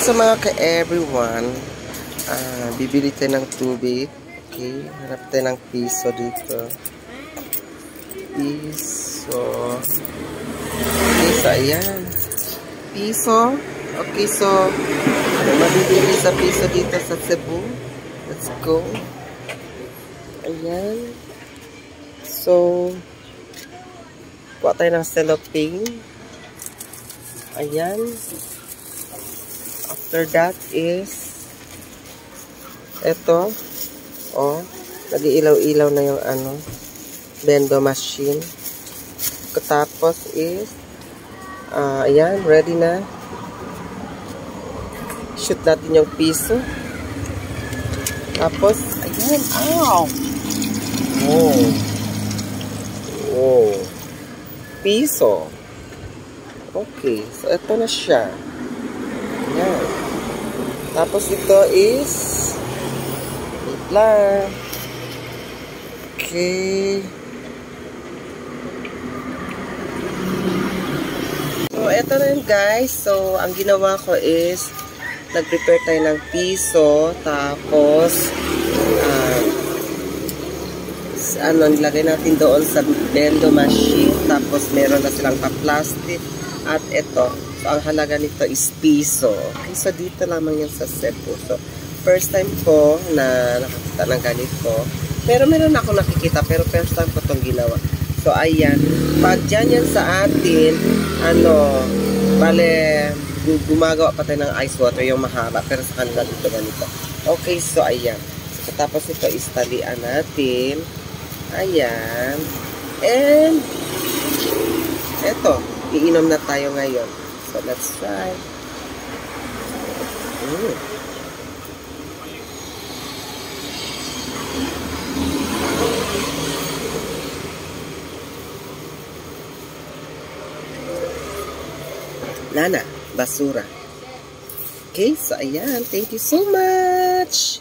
sa mga ka-everyone, bibili tayo ng tubig. Okay, hanap tayo ng piso dito. Piso. Okay, so ayan. Piso. Okay, so mabibili sa piso dito sa Cebu. Let's go. Ayan. So, kuha tayo ng cellophane. Ayan. After that is eto. Oh, nag-iilaw-ilaw na yung bendo machine. Katapos is ayan, ready na. Shoot natin yung piso. Tapos, ayan, ow! Oh. Oh. Piso. Okay, so ito na siya. Ayan. Tapos ito is lang. Okay. So, ito na yun guys. So, ang ginawa ko is nag-prepare tayo ng piso. Tapos nilagay natin doon sa bendo machine. Tapos, meron na silang pa-plastic. At ito. So, ang halaga nito is piso. Okay, so dito lamang yan sa Cebu. So, first time ko na nakakita ng ganito. Pero meron ako nakikita. Pero first time ko itong ginawa. So, ayan. Pag dyan yan sa atin, bale, gumagawa pa tayo ng ice water, yung mahaba. Pero sa kanila dito ganito. Okay, so ayan. So, tapos ito is talian natin. Ayan. And, eto. Iinom na tayo ngayon. So, let's try. Nana, basura. Okay, so ayan. Thank you so much.